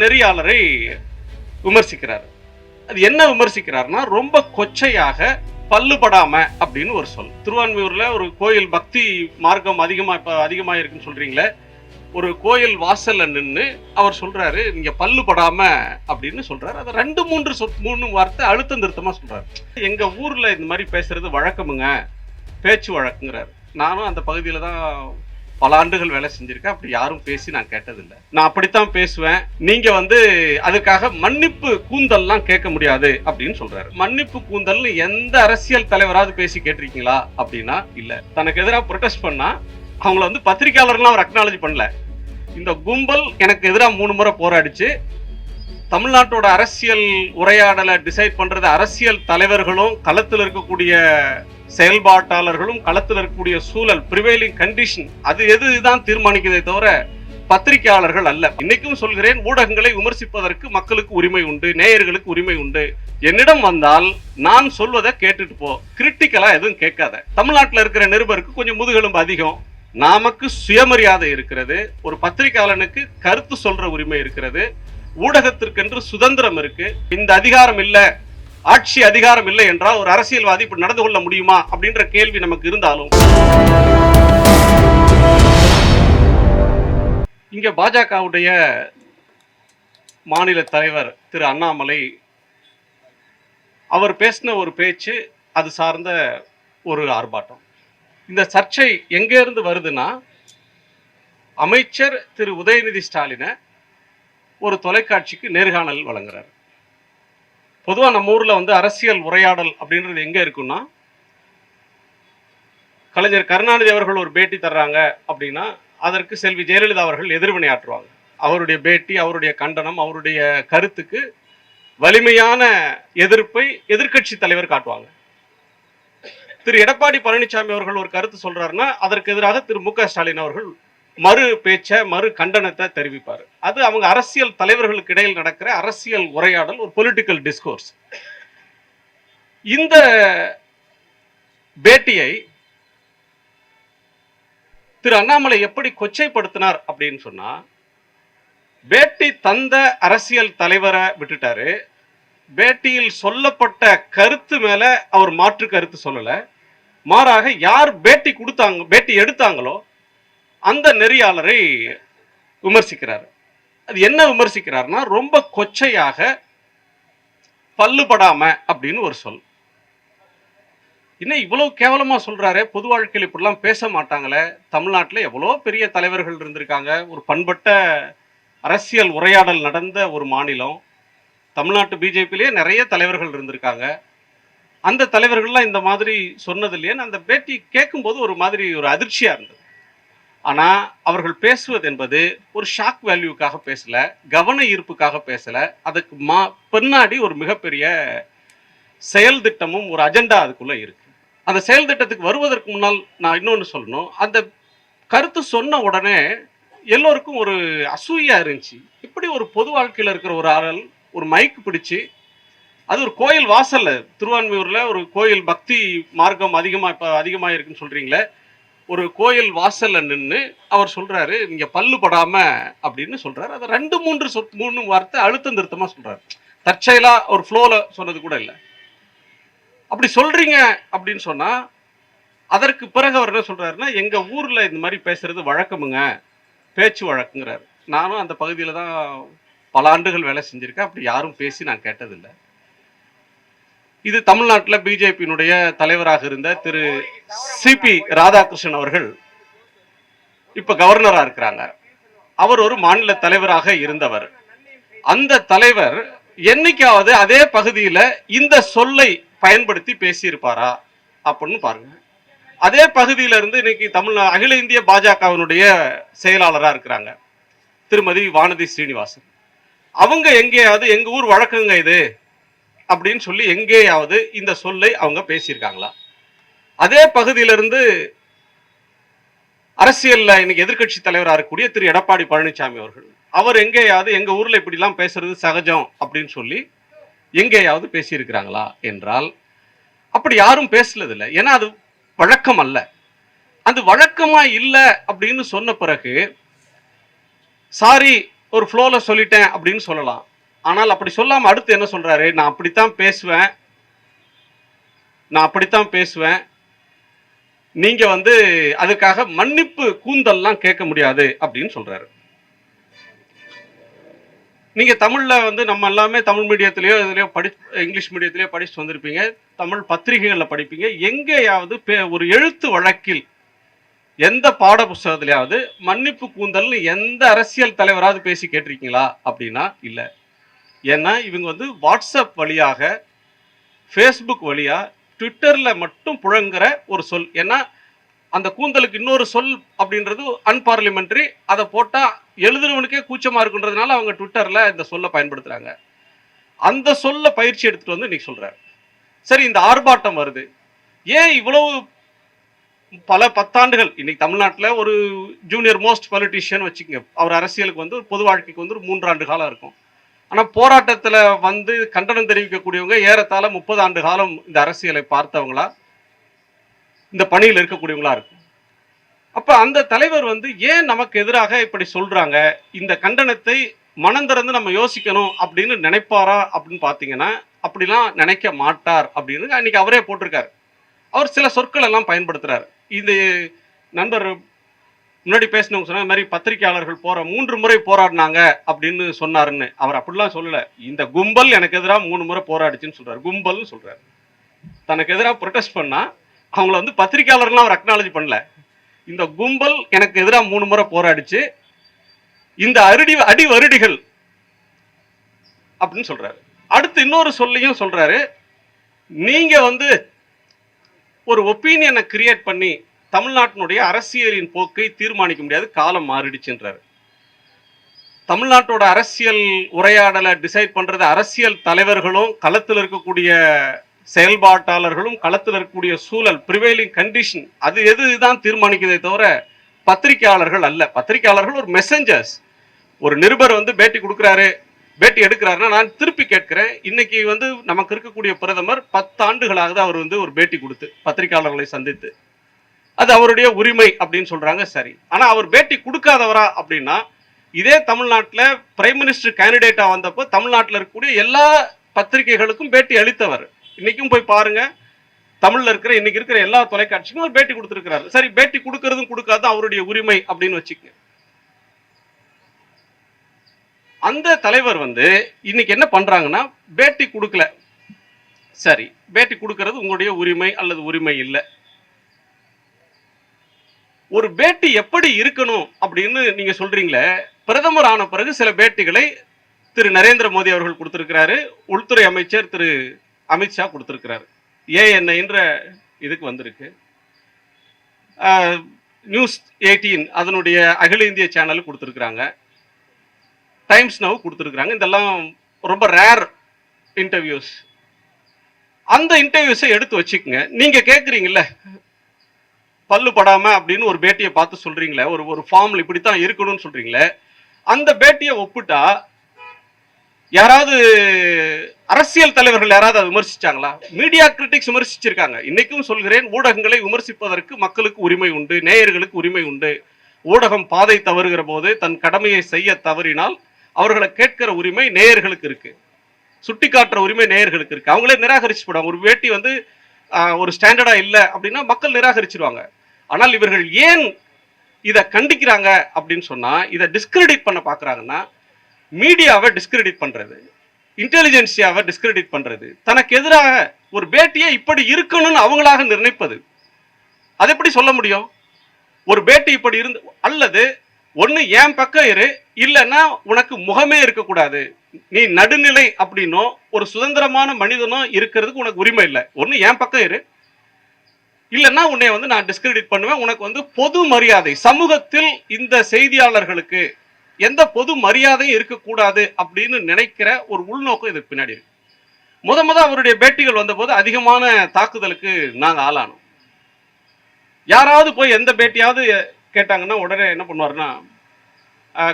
நெறியாளரை விமர்சிக்கிறார். அது என்ன விமர்சிக்கிறார்னா, ரொம்ப கொச்சையாக பல்லுபடாம அப்படின்னு ஒரு சொல். திருவான்மியூர்ல ஒரு கோயில் பக்தி மார்க்கம் அதிகமா இருக்குன்னு சொல்றீங்களே, ஒரு கோயில் வாசல்ல நின்று அவர் சொல்றாரு, நீங்க பல்லுபடாம அப்படின்னு சொல்றாரு. அதை 2-3 வார்த்தை அழுத்தம் திருத்தமா சொல்றாரு. எங்க ஊர்ல இந்த மாதிரி பேசுறது வழக்கமுங்க, பேச்சு வழக்குங்கிறாரு. நானும் அந்த பகுதியில தான் பல ஆண்டுகள் வேலை செஞ்சிருக்கேன். அப்படி யாரும் பேசி நான் கேட்டதில்லை. நான் அப்படித்தான் பேசுவேன். நீங்க அதுக்காக மன்னிப்பு கூந்தல்லாம் கேட்க முடியாது அப்படின்னு சொல்றாரு. மன்னிப்பு கூந்தல் எந்த அரசியல் தலைவராவது பேசி கேட்டிருக்கீங்களா அப்படின்னா இல்ல. தனக்கு எதிராக ப்ரொடெஸ்ட் பண்ணா அவங்கள பத்திரிகையாளர்லாம் அவர் அக்னாலஜ் பண்ணல. இந்த கும்பல் எனக்கு எதிராக 3 முறை போராடிச்சு. தமிழ்நாட்டோட அரசியல் உரையாடலை டிசைட் பண்றது அரசியல் தலைவர்களும் களத்தில் இருக்கக்கூடிய செயல்பாட்டாளர்களும் களத்தில் இருக்கக்கூடிய சூழல் பிரிவைலிங் கண்டிஷன் அது எதுதான் தீர்மானிக்கிறதே தவிர பத்திரிகையாளர்கள் அல்ல. இன்னைக்கும் சொல்கிறேன், ஊடகங்களை விமர்சிப்பதற்கு மக்களுக்கு உரிமை உண்டு, நேயர்களுக்கு உரிமை உண்டு. என்னிடம் வந்தால் நான் சொல்வதை கேட்டுட்டு போ, கிரிட்டிக்கலா எதுவும் கேட்காத. தமிழ்நாட்டில் இருக்கிற நிருபருக்கு கொஞ்சம் முதுகெலும்பு அதிகம், நமக்கு சுயமரியாதை இருக்கிறது, ஒரு பத்திரிகையாளனுக்கு கருத்து சொல்ற உரிமை இருக்கிறது, ஊடகத்திற்கென்று சுதந்திரம் இருக்கு. இந்த அதிகாரம் இல்ல, ஆட்சி அதிகாரம் இல்லை என்றால் ஒரு அரசியல்வாதி இப்படி நடந்து கொள்ள முடியுமா அப்படின்ற கேள்வி நமக்கு இருந்தாலும், இங்க பாஜகவுடைய மாநில தலைவர் திரு அண்ணாமலை அவர் பேசின ஒரு பேச்சு, அது சார்ந்த ஒரு ஆர்ப்பாட்டம். இந்த சர்ச்சை எங்க இருந்து வருதுன்னா, அமைச்சர் திரு உதயநிதி ஸ்டாலினை ஒரு தொலைக்காட்சிக்கு நேர்காணல் வழங்குறாரு. பொதுவா நம்ம ஊர்ல அரசியல் உரையாடல் அப்படின்றது எங்க இருக்குன்னா, கலைஞர் கருணாநிதி அவர்கள் ஒரு பேட்டி தர்றாங்க அப்படின்னா அதற்கு செல்வி ஜெயலலிதா அவர்கள் எதிர்வினையாற்றுவாங்க. அவருடைய பேட்டி, அவருடைய கண்டனம், அவருடைய கருத்துக்கு வலிமையான எதிர்ப்பை எதிர்க்கட்சி தலைவர் காட்டுவாங்க. திரு எடப்பாடி பழனிசாமி அவர்கள் ஒரு கருத்து சொல்றாருன்னா அதற்கு எதிராக திரு மு.க. ஸ்டாலின் அவர்கள் மறு பேச்ச, மறு கண்டனத்தை தெரிவிப்பார். அது அவங்க அரசியல் தலைவர்களுக்கு இடையில் நடக்கிற அரசியல் உரையாடல், ஒரு பொலிட்டிக்கல் டிஸ்கோர்ஸ். இந்த பேட்டியை திரு அண்ணாமலை எப்படி கொச்சைப்படுத்தினார் அப்படின்னு சொன்னா, பேட்டி தந்த அரசியல் தலைவரை விட்டுட்டாரு, பேட்டியில் சொல்லப்பட்ட கருத்து மேல அவர் மாற்று கருத்து சொல்லல. மாறாக யார் பேட்டி எடுத்தாங்களோ அந்த நெறியாளரை விமர்சிக்கிறார். அது என்ன விமர்சிக்கிறார்னா, ரொம்ப கொச்சையாக பல்லுபடாம அப்படின்னு ஒரு சொல். இன்னும் இவ்வளவு கேவலமா சொல்றாரு. பொது வாழ்க்கையில் இப்படிலாம் பேச மாட்டாங்களே. தமிழ்நாட்டில் எவ்வளோ பெரிய தலைவர்கள் இருந்திருக்காங்க, ஒரு பண்பட்ட அரசியல் உரையாடல் நடந்த ஒரு மாநிலம். தமிழ்நாட்டு பிஜேபியிலேயே நிறைய தலைவர்கள் இருந்திருக்காங்க. அந்த தலைவர்கள்லாம் இந்த மாதிரி சொன்னது இல்லையேன்னு அந்த பேட்டி கேட்கும்போது ஒரு மாதிரி ஒரு அதிர்ச்சியா இருந்தது. ஆனா அவர்கள் பேசுவது என்பது ஒரு ஷாக் வேல்யூக்காக பேசல, கவன ஈர்ப்புக்காக பேசல. அதுக்கு பின்னாடி ஒரு மிகப்பெரிய செயல் திட்டமும் ஒரு அஜெண்டா அதுக்குள்ள இருக்கு. அந்த செயல் திட்டத்துக்கு வருவதற்கு முன்னால் நான் இன்னொன்று சொல்லணும். அந்த கருத்து சொன்ன உடனே எல்லோருக்கும் ஒரு அசூயா இருந்துச்சு. இப்படி ஒரு பொது வாழ்க்கையில் இருக்கிற ஒரு ஆள் ஒரு மைக் பிடிச்சு, அது ஒரு கோயில் வாசல்ல, திருவான்மியூர்ல ஒரு கோயில் பக்தி மார்க்கம் அதிகமா இருக்குன்னு சொல்றீங்களே, ஒரு கோயில் வாசல்ல நின்று அவர் சொல்றாரு, நீங்க பல்லுபடாம அப்படின்னு சொல்றாரு. அதை 2-3 வார்த்தை அழுத்தம் திருத்தமா சொல்றாரு. தற்செயலா ஒரு ஃப்ளோல சொன்னது கூட இல்லை. அப்படி சொல்றீங்க அப்படின்னு சொன்னா அதற்கு பிறகு அவர் என்ன சொல்றாருன்னா, எங்க ஊர்ல இந்த மாதிரி பேசுறது வழக்கமுங்க, பேச்சு வழக்குங்கிறாரு. நானும் அந்த பகுதியில தான் பல ஆண்டுகள் வேலை செஞ்சிருக்கேன். அப்படி யாரும் பேசி நான் கேட்டதில்லை. இது தமிழ்நாட்டில் பிஜேபியினுடைய தலைவராக இருந்த திரு சிபி ராதாகிருஷ்ணன் அவர்கள் இப்ப கவர்னரா இருக்கிறாங்க. அவர் ஒரு மாநில தலைவராக இருந்தவர். அந்த தலைவர் என்னைக்காவது அதே பகுதியில இந்த சொல்லை பயன்படுத்தி பேசியிருப்பாரா அப்படின்னு பாருங்க. அதே பகுதியில இருந்து இன்னைக்கு அகில இந்திய பாஜகவினுடைய செயலாளரா இருக்கிறாங்க திருமதி வானதி ஸ்ரீனிவாசன். அவங்க எங்கேயாவது எங்க ஊர் வழக்குங்க இது அப்படின்னு சொல்லி எங்கேயாவது இந்த சொல்லை அவங்க பேசியிருக்காங்களா? அதே பகுதியிலிருந்து அரசியல்ல இன்னைக்கு எதிர்கட்சி தலைவராக இருக்கக்கூடிய திரு எடப்பாடி பழனிசாமி அவர்கள், அவர் எங்கேயாவது எங்க ஊர்ல இப்படி எல்லாம் பேசுறது சகஜம் அப்படின்னு சொல்லி எங்கேயாவது பேசியிருக்கிறாங்களா என்றால் அப்படி யாரும் பேசலது இல்லை. ஏன்னா அது வழக்கம் அல்ல. அது வழக்கமா இல்லை அப்படின்னு சொன்ன பிறகு சாரி ஒரு ஃப்ளோல சொல்லிட்டேன் அப்படின்னு சொல்லலாம். ஆனால் அப்படி சொல்லாம அடுத்து என்ன சொல்றாரு, நான் அப்படித்தான் பேசுவேன், நான் அப்படித்தான் பேசுவேன், நீங்க வந்து அதுக்காக மன்னிப்பு கூந்தல்லாம் கேட்க முடியாது அப்படின்னு சொல்றாரு. நீங்க தமிழ்ல வந்து நம்ம எல்லாமே தமிழ் மீடியத்திலயோ இதுலயோ இங்கிலீஷ் மீடியத்திலயோ படிச்சுட்டு வந்திருப்பீங்க, தமிழ் பத்திரிகைகள்ல படிப்பீங்க. எங்கேயாவது ஒரு எழுத்து வழக்கில் எந்த பாட புஸ்தகத்திலேயாவது மன்னிப்பு கூந்தல்னு எந்த அரசியல் தலைவராவது பேசி கேட்டிருக்கீங்களா அப்படின்னா இல்ல. ஏன்னா இவங்க வந்து வாட்ஸ்அப் வழியாக, ஃபேஸ்புக் வழியா, ட்விட்டர்ல மட்டும் புழங்குற ஒரு சொல். ஏன்னா அந்த கூந்தலுக்கு இன்னொரு சொல் அப்படின்றது அன்பார்லிமெண்டரி. அதை போட்டா எழுதுறவனுக்கே கூச்சமா இருக்குன்றதுனால அவங்க ட்விட்டர்ல இந்த சொல்ல பயன்படுத்துறாங்க. அந்த சொல்ல பயிற்சி எடுத்துட்டு வந்து இன்னைக்கு சொல்றாரு. சரி, இந்த ஆர்ப்பாட்டம் வருது, ஏன் இவ்வளவு பல பத்தாண்டுகள்? இன்னைக்கு தமிழ்நாட்டில் ஒரு ஜூனியர் மோஸ்ட் பொலிட்டீஷியன் வச்சுக்கோங்க, அவர் அரசியலுக்கு வந்து பொது வாழ்க்கைக்கு வந்து ஒரு 3 ஆண்டு காலம் இருக்கும். ஆனால் போராட்டத்தில் வந்து கண்டனம் தெரிவிக்கக்கூடியவங்க ஏறத்தாழ 30 ஆண்டு காலம் இந்த அரசியலை பார்த்தவங்களா, இந்த பணியில் இருக்கக்கூடியவங்களா இருக்கும். அப்ப அந்த தலைவர் வந்து ஏன் நமக்கு எதிராக இப்படி சொல்றாங்க, இந்த கண்டனத்தை மனம் திறந்து நம்ம யோசிக்கணும் அப்படின்னு நினைப்பாரா அப்படின்னு பார்த்தீங்கன்னா அப்படிலாம் நினைக்க மாட்டார் அப்படின்னு அன்னைக்கு அவரே போட்டிருக்காரு. அவர் சில சொற்கள் எல்லாம் பயன்படுத்துறாரு. இது நண்பர் முன்னாடி பேசினவங்க சொன்ன மாதிரி பத்திரிகையாளர்கள் 3 முறை போராடினாங்க அப்படின்னு சொன்னாருன்னு. அவர் அப்படிலாம் சொல்லல. இந்த கும்பல் எனக்கு எதிராக 3 முறை போராடிச்சுன்னு சொல்றாரு. கும்பல்னு சொல்றாரு. தனக்கு எதிராக ப்ரொடெஸ்ட் பண்ணா அவங்கள வந்து பத்திரிகையாளர்லாம் அவர் அக்னாலஜ் பண்ணல. இந்த கும்பல் எனக்கு எதிராக 3 முறை போராடிச்சு, இந்த அடி வருடிகள் அப்படின்னு சொல்றாரு. அடுத்து இன்னொரு சொல்லையும் சொல்றாரு, நீங்க வந்து ஒரு ஒப்பீனியனை கிரியேட் பண்ணி தமிழ்நாட்டினுடைய அரசியலின் போக்கை தீர்மானிக்க முடியாது, காலம் மாறிடுச்சுன்றாரு. தமிழ்நாட்டோட அரசியல் உரையாடலை டிசைட் பண்றது அரசியல் தலைவர்களும் களத்தில் இருக்கக்கூடிய செயல்பாட்டாளர்களும் களத்தில் இருக்கக்கூடிய சூழல், ப்ரிவைலிங் கண்டிஷன், அது எதுதான் தீர்மானிக்கிறதே தவிர பத்திரிகையாளர்கள் அல்ல. பத்திரிகையாளர்கள் ஒரு மெசஞ்சர்ஸ். ஒரு நிருபர் வந்து பேட்டி கொடுக்குறாரு, பேட்டி எடுக்கிறாருன்னா நான் திருப்பி கேட்கிறேன், இன்னைக்கு வந்து நமக்கு இருக்கக்கூடிய பிரதமர் 10 ஆண்டுகளாக அவர் வந்து ஒரு பேட்டி கொடுத்து பத்திரிகையாளர்களை சந்தித்து, அது அவருடைய உரிமை அப்படின்னு சொல்றாங்க. சரி, ஆனா அவர் பேட்டி கொடுக்காதவரா அப்படின்னா, இதே தமிழ்நாட்டில் பிரைம் மினிஸ்டர் கேண்டிடேட்டா வந்தப்போ தமிழ்நாட்டில் இருக்கக்கூடிய எல்லா பத்திரிகைகளுக்கும் பேட்டி அளித்தவர். இன்னைக்கும் போய் பாருங்க, தமிழ்ல இருக்கிற இன்னைக்கு இருக்கிற எல்லா தொலைக்காட்சிக்கும் ஒரு பேட்டி கொடுத்திருக்கிறாரு. சரி, பேட்டி கொடுக்கறதும் கொடுக்காதும் அவருடைய உரிமை அப்படின்னு வச்சுக்கங்க. அந்த தலைவர் வந்து இன்னைக்கு என்ன பண்றாங்கன்னா, பேட்டி கொடுக்கல, சரி பேட்டி கொடுக்கிறது உங்களுடைய உரிமை அல்லது உரிமை இல்லை. ஒரு பேட்டி எப்படி இருக்கணும் அப்படின்னு நீங்க சொல்றீங்களே, பிரதமர் ஆன பிறகு சில பேட்டிகளை திரு நரேந்திர மோடி அவர்கள் கொடுத்திருக்கிறாரு, உள்துறை அமைச்சர் திரு அமித்ஷா கொடுத்திருக்கிறாரு, ஏஎன்ஐன்ற இதுக்கு வந்திருக்கு, நியூஸ் 18 அதனுடைய அகில இந்திய சேனல் கொடுத்திருக்கிறாங்க, டைம்ஸ் நவ் கொடுத்திருக்கிறாங்க. இதெல்லாம் ரொம்ப ரேர் இன்டர்வியூஸ். அந்த இன்டர்வியூஸை எடுத்து வச்சுக்கோங்க. நீங்க கேட்குறீங்கல்ல, பல்லு படாம அப்படின்னு ஒரு பேட்டியை பார்த்து சொல்றீங்களே, ஒரு ஃபார்ம்ல இப்படித்தான் இருக்கணும்னு சொல்றீங்களே, அந்த பேட்டியை ஒப்பிட்டா யாராவது அரசியல் தலைவர்கள் யாராவது அதை விமர்சிச்சாங்களா? Media critics விமர்சிச்சிருக்காங்க. இன்னைக்கும் சொல்கிறேன், ஊடகங்களை விமர்சிப்பதற்கு மக்களுக்கு உரிமை உண்டு, நேயர்களுக்கு உரிமை உண்டு. ஊடகம் பாதை தவறுகிற போது தன் கடமையை செய்ய தவறினால் அவர்களை கேட்கிற உரிமை நேயர்களுக்கு இருக்கு, சுட்டி காட்டுற உரிமை நேயர்களுக்கு இருக்கு. அவங்களே நிராகரிச்சு போடுவாங்க. ஒரு பேட்டி வந்து ஒரு ஸ்டாண்டர்டா இல்லை அப்படின்னா மக்கள் நிராகரிச்சிருவாங்க. ஆனால் இவர்கள் ஏன் இதை கண்டிக்கிறாங்க அப்படின்னு சொன்னா, இதை டிஸ்கிரெடிட் பண்ண பாக்குறாங்கன்னா, மீடியாவை டிஸ்கிரெடிட் பண்றது, இன்டெலிஜென்சியாவை டிஸ்கிரெடிட் பண்றது, தனக்கு எதிராக ஒரு பேட்டியை இப்படி இருக்கணும்னு அவங்களாக நிர்ணயிப்பது. அது எப்படி சொல்ல முடியும்? ஒரு பேட்டி இப்படி இருந்து, அல்லது ஒன்னு என் பக்கம் இரு, இல்லைன்னா உனக்கு முகமே இருக்கக்கூடாது, நீ நடுநிலை அப்படின்னோ ஒரு சுதந்திரமான மனிதனோ இருக்கிறதுக்கு உனக்கு உரிமை இல்லை. ஒன்னு என் பக்கம் இரு, இல்லைன்னா உன்னை வந்து நான் டிஸ்கிரெடிட் பண்ணுவேன். உனக்கு வந்து பொது மரியாதை, சமூகத்தில் இந்த செய்தியாளர்களுக்கு எந்த பொது மரியாதையும் இருக்கக்கூடாது அப்படின்னு நினைக்கிற ஒரு உள்நோக்கம் இதுக்கு பின்னாடி இருக்கு. முத அவருடைய பேட்டிகள் வந்த போது அதிகமான தாக்குதலுக்கு நாங்க ஆளானோம். யாராவது போய் எந்த பேட்டியாவது கேட்டாங்கன்னா உடனே என்ன பண்ணுவாருன்னா,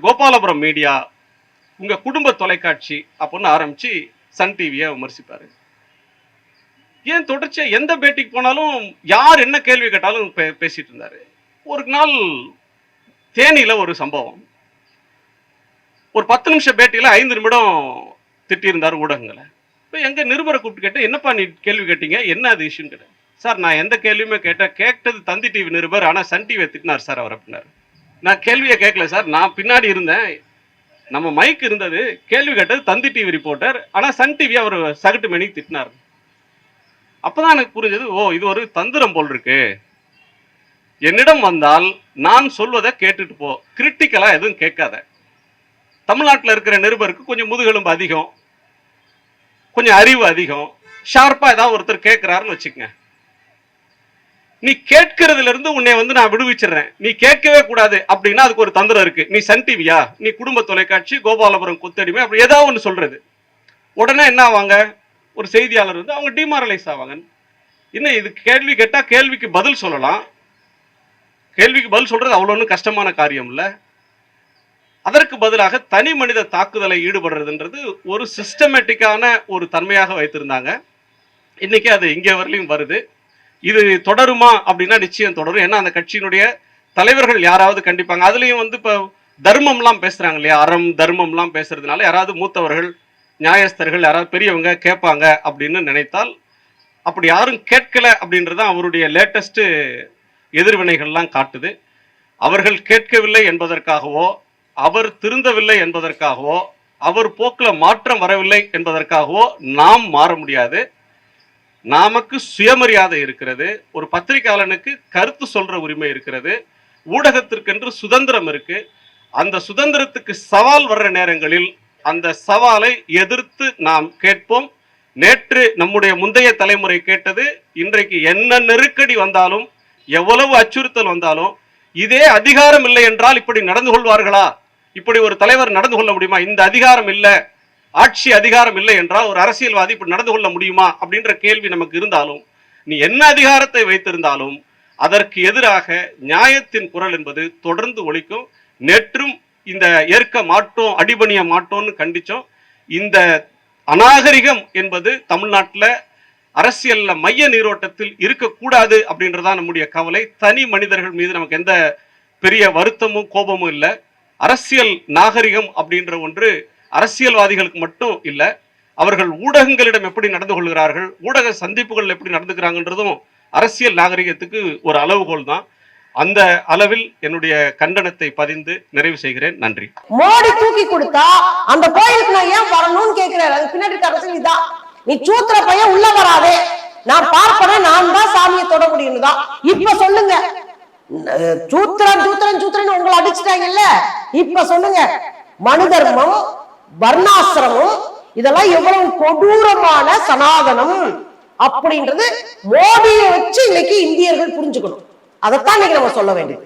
கோபாலபுரம் மீடியா, உங்க குடும்ப தொலைக்காட்சி அப்படின்னு ஆரம்பிச்சு சன் டிவியை விமர்சிப்பாரு. ஏன் தொடர்ச்சியா எந்த பேட்டிக்கு போனாலும் யார் என்ன கேள்வி கேட்டாலும் பேசிட்டு இருந்தாரு. ஒரு நாள் தேனியில ஒரு சம்பவம், ஒரு 10 நிமிஷம் பேட்டியில 5 நிமிடம் திட்டியிருந்தார் ஊடகங்களை. இப்போ எங்க நிருபரை கூப்பிட்டு கேட்டேன், என்னப்பா நீ கேள்வி கேட்டீங்க, என்ன அது இஷ்யூன்னு கேட்டேன். சார் நான் எந்த கேள்வியுமே கேட்டது தந்தி டிவி நிருபர், ஆனா சன் டிவியை திட்டினார் சார் அவர் அப்படின்னாரு. நான் கேள்வியை கேட்கல சார், நான் பின்னாடி இருந்தேன், நம்ம மைக் இருந்தது, கேள்வி கேட்டது தந்தி டிவி ரிப்போர்ட்டர், ஆனா சன் டிவி அவர் சகட்டு மணி திட்டினார். அப்பதான் எனக்கு புரிஞ்சது, ஓ இது ஒரு தந்திரம் போல் இருக்கு. என்னிடம் வந்தால் நான் சொல்வதை கேட்டுட்டு போ, கிரிட்டிக்கலா எதுவும் கேட்காத. தமிழ்நாட்டில் இருக்கிற நிருபருக்கு கொஞ்சம் முதுகெலும்பு அதிகம், கொஞ்சம் அறிவு அதிகம், ஷார்ப்பா ஏதாவது ஒருத்தர் கேட்கிறாருன்னு வச்சுக்கங்க, நீ கேட்கறதுல இருந்து உன்னை நான் விடுவிச்சிடுறேன், நீ கேட்கவே கூடாது அப்படின்னா அதுக்கு ஒரு தந்திரம் இருக்கு. நீ சன் டிவியா, நீ குடும்ப தொலைக்காட்சி, கோபாலபுரம் கொத்தடிமை, அப்படி ஏதாவது ஒன்று சொல்றது, உடனே என்ன ஆவாங்க, ஒரு செய்தியாளர் அவங்க டிமாரலைஸ் ஆவாங்க. இன்னும் இது கேள்வி கேட்டா கேள்விக்கு பதில் சொல்லலாம், கேள்விக்கு பதில் சொல்றது அவ்வளவு கஷ்டமான காரியம் இல்ல. அதற்கு பதிலாக தனி மனித தாக்குதலை ஈடுபடுறதுன்றது ஒரு சிஸ்டமேட்டிக்கான ஒரு தன்மையாக வைத்திருந்தாங்க. இன்னைக்கு அது இங்கே வரலையும் வருது. இது தொடருமா அப்படின்னா நிச்சயம் தொடரும். ஏன்னா அந்த கட்சியினுடைய தலைவர்கள் யாராவது கண்டிப்பாங்க. அதுலயும் இப்போ தர்மம்லாம் பேசுறாங்க இல்லையா, அறம் தர்மம்லாம் பேசுறதுனால யாராவது மூத்தவர்கள் நியாயஸ்தர்கள் யாராவது பெரியவங்க கேட்பாங்க அப்படின்னு நினைத்தால், அப்படி யாரும் கேட்கல அப்படின்றது அவருடைய லேட்டஸ்ட் எதிர்வினைகள்லாம் காட்டுது. அவர்கள் கேட்கவில்லை என்பதற்காகவோ, அவர் திருந்தவில்லை என்பதற்காகவோ, அவர் போக்கில் மாற்றம் வரவில்லை என்பதற்காகவோ நாம் மாற முடியாது. நமக்கு சுயமரியாதை இருக்கிறது, ஒரு பத்திரிகையாளனுக்கு கருத்து சொல்ற உரிமை இருக்கிறது, ஊடகத்திற்கென்று சுதந்திரம் இருக்கு. அந்த சுதந்திரத்துக்கு சவால் வர்ற நேரங்களில் அந்த சவாலை எதிர்த்து நாம் கேட்போம். நேற்று நம்முடைய முந்தைய தலைமுறை கேட்டது, இன்றைக்கு என்ன நெருக்கடி வந்தாலும், எவ்வளவு அச்சுறுத்தல் வந்தாலும், இதே அதிகாரம் இல்லை என்றால் இப்படி நடந்து கொள்வார்களா, இப்படி ஒரு தலைவர் நடந்து கொள்ள முடியுமா, இந்த அதிகாரம் இல்லை, ஆட்சி அதிகாரம் இல்லை என்றால் ஒரு அரசியல்வாதி இப்படி நடந்து கொள்ள முடியுமா அப்படின்ற கேள்வி நமக்கு இருந்தாலும், நீ என்ன அதிகாரத்தை வைத்திருந்தாலும் அதற்கு எதிராக நியாயத்தின் குரல் என்பது தொடர்ந்து ஒலிக்கும். நேற்றும் இந்த ஏற்க மாட்டோம், அடிபணிய மாட்டோம்னு கண்டிச்சோம். இந்த அநாகரிகம் என்பது தமிழ்நாட்டில் அரசியல்ல மைய நீரோட்டத்தில் இருக்கக்கூடாது அப்படின்றதான் நம்முடைய கவலை. தனி மனிதர்கள் மீது நமக்கு எந்த பெரிய வருத்தமும் கோபமும் இல்லை. அரசியல் நாகரிகம் அப்படின்ற ஒன்று அரசியல்வாதிகளுக்கு மட்டும் இல்லை, அவர்கள் ஊடகங்களிடம் எப்படி நடந்து கொள்கிறார்கள், ஊடக சந்திப்புகள் எப்படி நடந்துக்கிறாங்கன்றதும் அரசியல் நாகரிகத்துக்கு ஒரு அளவுகோல் தான். அந்த அளவில் என்னுடைய கண்டனத்தை பதிந்து நிறைவு செய்கிறேன். நன்றி. மோடி தூக்கி கொடுத்தா அந்த கோயிலுக்கு நான் ஏன் வரணும்னு கேட்கிறேன். அது பின்னாடி அரசியல் இதான். நீ சூத்திர பையன் உள்ள வராதே, நான் பார்ப்பேன், நான் தான் சாமியை தொட முடியும் தான். இப்ப சொல்லுங்க, சூத்திரன் சூத்திரன் சூத்திரன் உங்களை அடிச்சுட்டாங்கல்ல, இப்ப சொல்லுங்க, மனு தர்மம் வர்ணாசிரமம் இதெல்லாம் எவ்வளவு கொடூரமான சனாதனம் அப்படின்றது மோடியை வச்சு இன்னைக்கு இந்தியர்கள் புரிஞ்சுக்கணும். அதைத்தான் இன்னைக்கு நம்ம சொல்ல வேண்டியது.